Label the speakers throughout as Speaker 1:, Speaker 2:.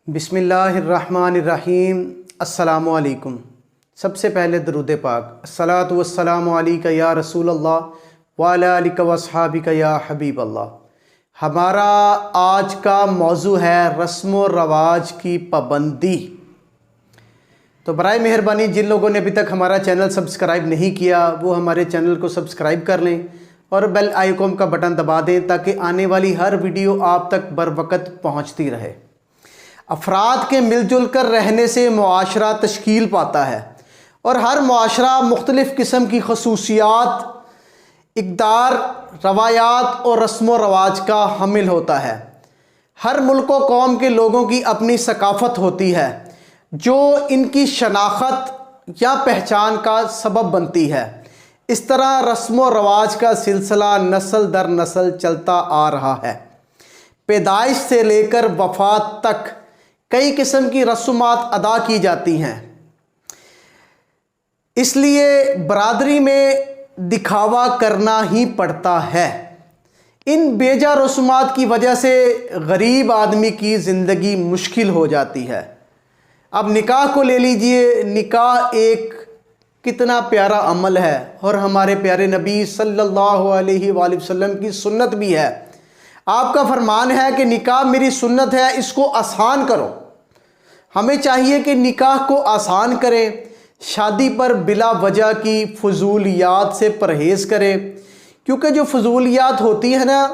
Speaker 1: بسم اللہ الرحمن الرحیم۔ السلام علیکم۔ سب سے پہلے درود پاک، الصلاۃ والسلام علیک یا رسول اللہ وعلی آلک واصحابک یا حبیب اللہ۔ ہمارا آج کا موضوع ہے رسم و رواج کی پابندی۔ تو برائے مہربانی جن لوگوں نے ابھی تک ہمارا چینل سبسکرائب نہیں کیا وہ ہمارے چینل کو سبسکرائب کر لیں اور بیل آئیکن کا بٹن دبا دیں تاکہ آنے والی ہر ویڈیو آپ تک بروقت پہنچتی رہے۔ افراد کے مل جل کر رہنے سے معاشرہ تشکیل پاتا ہے اور ہر معاشرہ مختلف قسم کی خصوصیات، اقدار، روایات اور رسم و رواج کا حامل ہوتا ہے۔ ہر ملک و قوم کے لوگوں کی اپنی ثقافت ہوتی ہے جو ان کی شناخت یا پہچان کا سبب بنتی ہے۔ اس طرح رسم و رواج کا سلسلہ نسل در نسل چلتا آ رہا ہے۔ پیدائش سے لے کر وفات تک کئی قسم کی رسومات ادا کی جاتی ہیں، اس لیے برادری میں دکھاوا کرنا ہی پڑتا ہے۔ ان بیجا رسومات کی وجہ سے غریب آدمی کی زندگی مشکل ہو جاتی ہے۔ اب نکاح کو لے لیجئے، نکاح ایک کتنا پیارا عمل ہے اور ہمارے پیارے نبی صلی اللہ علیہ وآلہ وسلم کی سنت بھی ہے۔ آپ کا فرمان ہے کہ نکاح میری سنت ہے، اس کو آسان کرو۔ ہمیں چاہیے کہ نکاح کو آسان کریں، شادی پر بلا وجہ کی فضولیات سے پرہیز کریں، کیونکہ جو فضولیات ہوتی ہیں نا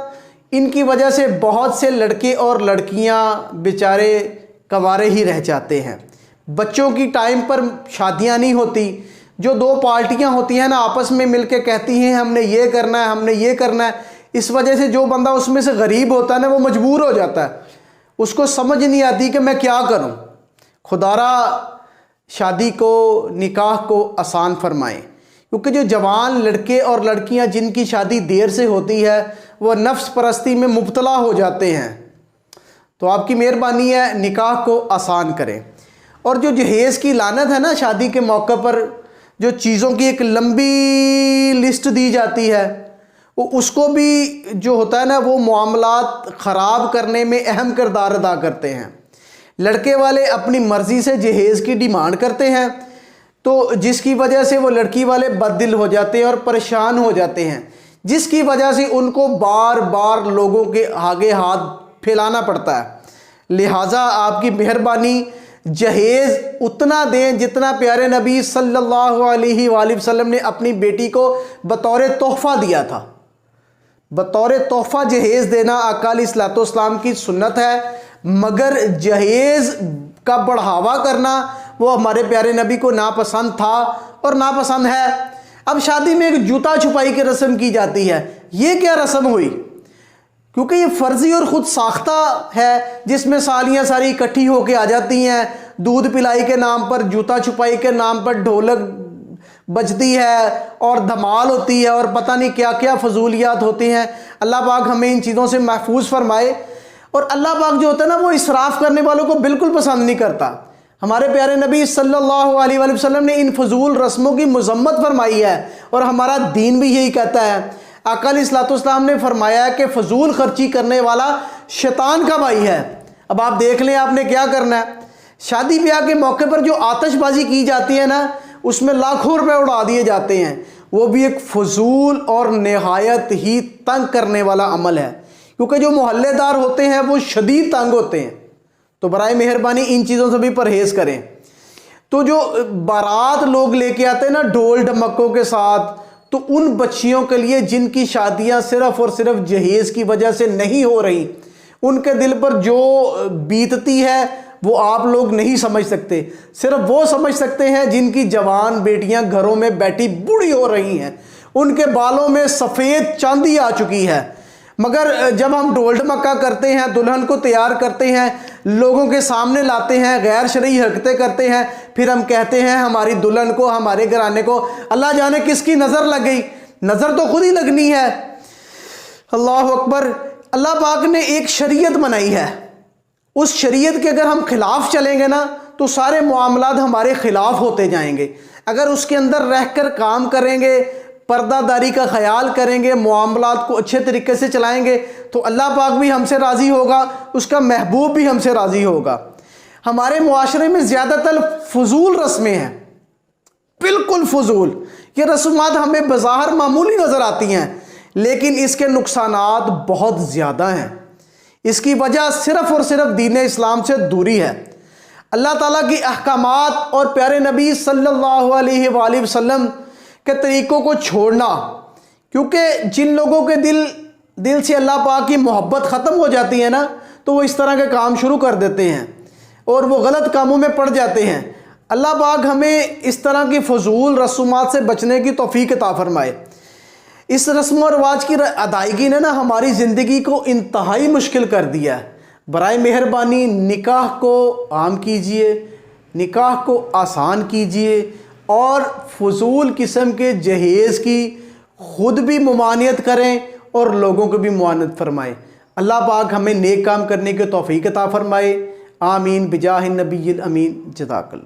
Speaker 1: ان کی وجہ سے بہت سے لڑکے اور لڑکیاں بیچارے کنوارے ہی رہ جاتے ہیں۔ بچوں کی ٹائم پر شادیاں نہیں ہوتی، جو دو پارٹیاں ہوتی ہیں نا آپس میں مل کے کہتی ہیں ہم نے یہ کرنا ہے، ہم نے یہ کرنا ہے، اس وجہ سے جو بندہ اس میں سے غریب ہوتا ہے نا وہ مجبور ہو جاتا ہے، اس کو سمجھ نہیں آتی کہ میں کیا کروں۔ خدارا شادی کو، نکاح کو آسان فرمائیں، کیونکہ جو جوان لڑکے اور لڑکیاں جن کی شادی دیر سے ہوتی ہے وہ نفس پرستی میں مبتلا ہو جاتے ہیں۔ تو آپ کی مہربانی ہے نکاح کو آسان کریں۔ اور جو جہیز کی لعنت ہے نا شادی کے موقع پر جو چیزوں کی ایک لمبی لسٹ دی جاتی ہے، وہ اس کو بھی جو ہوتا ہے نا وہ معاملات خراب کرنے میں اہم کردار ادا کرتے ہیں۔ لڑکے والے اپنی مرضی سے جہیز کی ڈیمانڈ کرتے ہیں تو جس کی وجہ سے وہ لڑکی والے بد دل ہو جاتے ہیں اور پریشان ہو جاتے ہیں، جس کی وجہ سے ان کو بار بار لوگوں کے آگے ہاتھ پھیلانا پڑتا ہے۔ لہٰذا آپ کی مہربانی جہیز اتنا دیں جتنا پیارے نبی صلی اللہ علیہ وآلہ وسلم نے اپنی بیٹی کو بطور تحفہ دیا تھا۔ بطور تحفہ جہیز دینا آقا علیہ الصلوۃ والسلام کی سنت ہے، مگر جہیز کا بڑھاوا کرنا وہ ہمارے پیارے نبی کو ناپسند تھا اور ناپسند ہے۔ اب شادی میں ایک جوتا چھپائی کی رسم کی جاتی ہے، یہ کیا رسم ہوئی؟ کیونکہ یہ فرضی اور خود ساختہ ہے جس میں سالیاں ساری اکٹھی ہو کے آ جاتی ہیں، دودھ پلائی کے نام پر، جوتا چھپائی کے نام پر ڈھولک بجتی ہے اور دھمال ہوتی ہے اور پتہ نہیں کیا کیا فضولیات ہوتی ہیں۔ اللہ پاک ہمیں ان چیزوں سے محفوظ فرمائے۔ اور اللہ پاک جو ہوتا ہے نا وہ اسراف کرنے والوں کو بالکل پسند نہیں کرتا۔ ہمارے پیارے نبی صلی اللہ علیہ وآلہ وسلم نے ان فضول رسموں کی مذمت فرمائی ہے اور ہمارا دین بھی یہی کہتا ہے۔ آقا علیہ الصلوۃ والسلام نے فرمایا ہے کہ فضول خرچی کرنے والا شیطان کا بھائی ہے۔ اب آپ دیکھ لیں آپ نے کیا کرنا ہے۔ شادی بیاہ کے موقع پر جو آتش بازی کی جاتی ہے نا اس میں لاکھوں روپے اڑا دیے جاتے ہیں، وہ بھی ایک فضول اور نہایت ہی تنگ کرنے والا عمل ہے، کیونکہ جو محلے دار ہوتے ہیں وہ شدید تنگ ہوتے ہیں۔ تو برائے مہربانی ان چیزوں سے بھی پرہیز کریں۔ تو جو بارات لوگ لے کے آتے ہیں نا ڈھول ڈھمکوں کے ساتھ، تو ان بچیوں کے لیے جن کی شادیاں صرف اور صرف جہیز کی وجہ سے نہیں ہو رہی، ان کے دل پر جو بیتتی ہے وہ آپ لوگ نہیں سمجھ سکتے۔ صرف وہ سمجھ سکتے ہیں جن کی جوان بیٹیاں گھروں میں بیٹھی بوڑھی ہو رہی ہیں، ان کے بالوں میں سفید چاندی آ چکی ہے۔ مگر جب ہم ڈھول ڈھمکا کرتے ہیں، دلہن کو تیار کرتے ہیں، لوگوں کے سامنے لاتے ہیں، غیر شرعی حرکتیں کرتے ہیں، پھر ہم کہتے ہیں ہماری دلہن کو، ہمارے گھرانے کو اللہ جانے کس کی نظر لگ گئی۔ نظر تو خود ہی لگنی ہے۔ اللہ اکبر۔ اللہ پاک نے ایک شریعت بنائی ہے، اس شریعت کے اگر ہم خلاف چلیں گے نا تو سارے معاملات ہمارے خلاف ہوتے جائیں گے۔ اگر اس کے اندر رہ کر کام کریں گے، پردہ داری کا خیال کریں گے، معاملات کو اچھے طریقے سے چلائیں گے تو اللہ پاک بھی ہم سے راضی ہوگا، اس کا محبوب بھی ہم سے راضی ہوگا۔ ہمارے معاشرے میں زیادہ تر فضول رسمیں ہیں، بالکل فضول۔ یہ رسومات ہمیں بظاہر معمولی نظر آتی ہیں، لیکن اس کے نقصانات بہت زیادہ ہیں۔ اس کی وجہ صرف اور صرف دین اسلام سے دوری ہے۔ اللہ تعالیٰ کی احکامات اور پیارے نبی صلی اللہ علیہ وآلہ وسلم کے طریقوں کو چھوڑنا، کیونکہ جن لوگوں کے دل سے اللہ پاک کی محبت ختم ہو جاتی ہے نا، تو وہ اس طرح کے کام شروع کر دیتے ہیں اور وہ غلط کاموں میں پڑ جاتے ہیں۔ اللہ پاک ہمیں اس طرح کی فضول رسومات سے بچنے کی توفیق عطا فرمائے۔ اس رسم و رواج کی ادائیگی نے نا ہماری زندگی کو انتہائی مشکل کر دیا ہے۔ برائے مہربانی نکاح کو عام کیجئے، نکاح کو آسان کیجئے، اور فضول قسم کے جہیز کی خود بھی ممانعت کریں اور لوگوں کو بھی معاونت فرمائیں۔ اللہ پاک ہمیں نیک کام کرنے کی توفیق عطا فرمائے۔ آمین بجاہ النبی الامین۔ جزاک اللہ۔